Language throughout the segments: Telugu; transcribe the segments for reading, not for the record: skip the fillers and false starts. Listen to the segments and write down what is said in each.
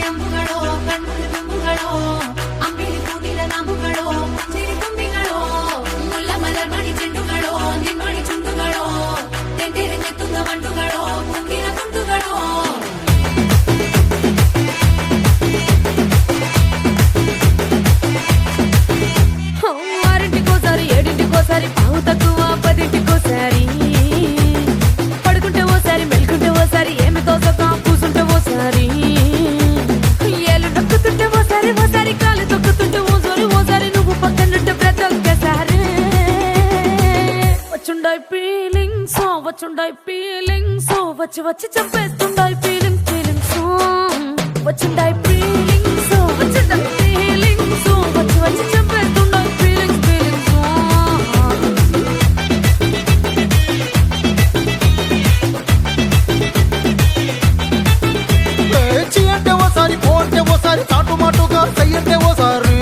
ಅಂಬುಗಳೋ ಕಣ್ಣುಗಳ ತುಂಬುಗಳೋ ಅಂಬಿಳಿ ಕೂಡಿದ ನಂಬುಗಳೋ ಸಿರಿ ತುಂಬಿಗಳೋ ಮುಲ್ಲ ಮಲರ್ ಮಣಿ ಚೆಂಡುಗಳೋ ನಿನ್ಮಣಿ ಚುಂಡುಗಳೋ ತೆಂಡೆರೆಂಗೆತ್ತುದ ಮಂಡುಗಳೋ ಮುಂದಿನ ತುಂಡುಗಳೋ ఆరింటికోసారి ఏడింటికోసారి పావు తక్కువ పదింటికోసారి పడుకుంటే ఓసారి మెలుకుంటే ఓసారి ఏమి తోసక కూసుంటే ఓసారి ఏళ్ళు నొక్కుతుంటే ఓసారి ఓసారి కాలు తొక్కుతుంటే ఓసారి ఓసారి నువ్వు పక్కనుంటే ప్రతి ఒక్కసారి వచ్చుండాయి ఫీలింగ్స్ వచ్చి వచ్చి చంపేస్తుండాయి ఫీలింగ్స్ వచ్చుండాయి ఫీలింగ్స్ వచ్చుండాయి ఫీలింగ్స్ వచ్చి వచ్చి చంపేస్తుండాయి ఫీలింగ్స్ అంటే ఓసారి పోతే ఓసారి చాటు మాటుగా సయ్యంటే ఓసారి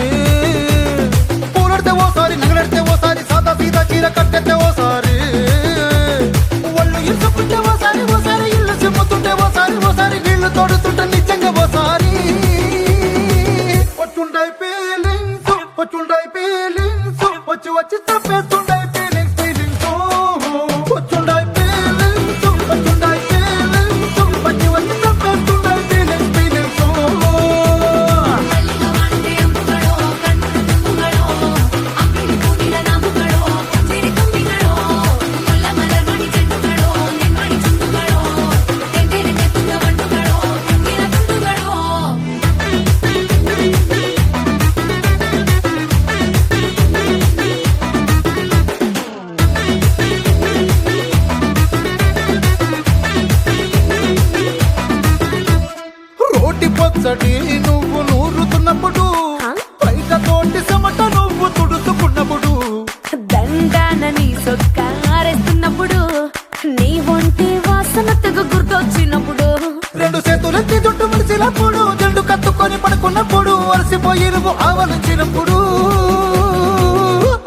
పూలడితే ఓసారి నగలడితే ఓసారి సాదా సీదా చీర కట్టెత్తే ఓసారి ఒళ్ళు ఇసుకుంటే ఓసారి ఓసారి ఇల్లు సిమ్ముతుంటే ఓసారి ఓసారి నీళ్లు తోడుతుంటే నిజంగా ఓసారి వచ్చుండాయి ఫీలింగ్స్ వచ్చి వచ్చి తప్పేస్తుండాయి ఫీలింగ్స్ వచ్చుండాయి ఫీలింగ్స్ వచ్చి వచ్చి తప్పేస్తుండాయి ఫీలింగ్స్ మల్లిగా వాడితే అంబుಗಳೋ కಣ್ಣుల తుంబుಗಳೋ అంబిలి కూడిన ನಂಬುಗಳೋ సిరి ತುಂಬಿಗಳೋ ముల్ల మలర్ మణి చెండుಗಳೋ నిన్మణి చుండుಗಳೋ తెండెరెంಗೆತ್ತುದ ಮಂಡುಗಳೋ ಮುಂದಿನ ತುಂಡುಗಳೋ రోటి పచ్చడి నువ్వు నూరుతున్నప్పుడు బయట తోటి సమట నువ్వు తుడుచుకున్నప్పుడు దండాన నీ సొక్కారేస్తున్నప్పుడు నీ ఒంటి వాసన తెగ గుర్తొచ్చినప్పుడు రెండు చేతులెత్తి జుట్టు ముడిచినప్పుడు జండు కత్తుకొని పడుకున్నప్పుడు అలసిపోయి నువ్వు ఆవలించినప్పుడు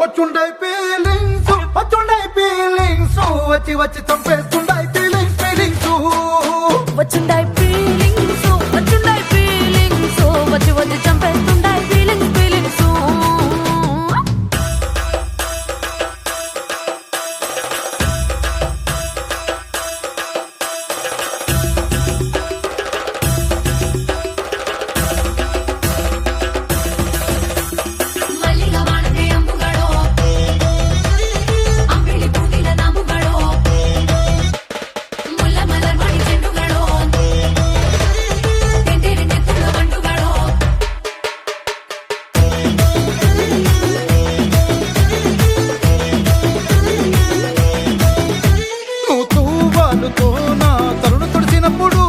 వచ్చుండాయి ఫీలింగ్స్ వచ్చి వచ్చి చంపేస్తుండాయి ఫీలింగ్స్ వచ్చుండాయి ఫీలింగ్స్ వచ్చి వచ్చి చంపేస్తుండాయి ఫీలింగ్స్ మల్లిగా వాడితే అంబుಗಳೋ అంబిలి కూడిన ನಂಬುಗಳೋ ముల్ల మలర్ మణి చెండుಗಳೋ తెండెరెంಗೆತ್ತುದ ಮಂಡುಗಳೋ నువ్వు తూవాలుతో నా తరుణు తుడిచినప్పుడు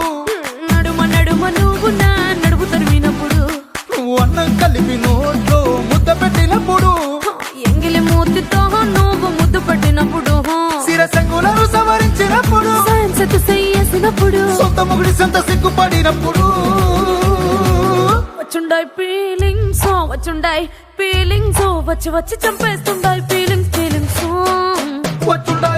నడుమ నువ్వు నా నడుపు తరిమినప్పుడు నువ్వు అన్నం కలిపి నోట్లో ముద్ద పెట్టినప్పుడు ఎంగిలి మూతితో నువ్వు ముద్దు పట్టినప్పుడు శిరసంగులను సవరించినప్పుడు సైన్స్ చేసినప్పుడు సొంత ముగుడి సొంత సిగ్గుపడినప్పుడు వచ్చుండాయి ఫీలింగ్స్ వచ్చి వచ్చి చంపేస్తుండాయి ఫీలింగ్స్ వచ్చుండా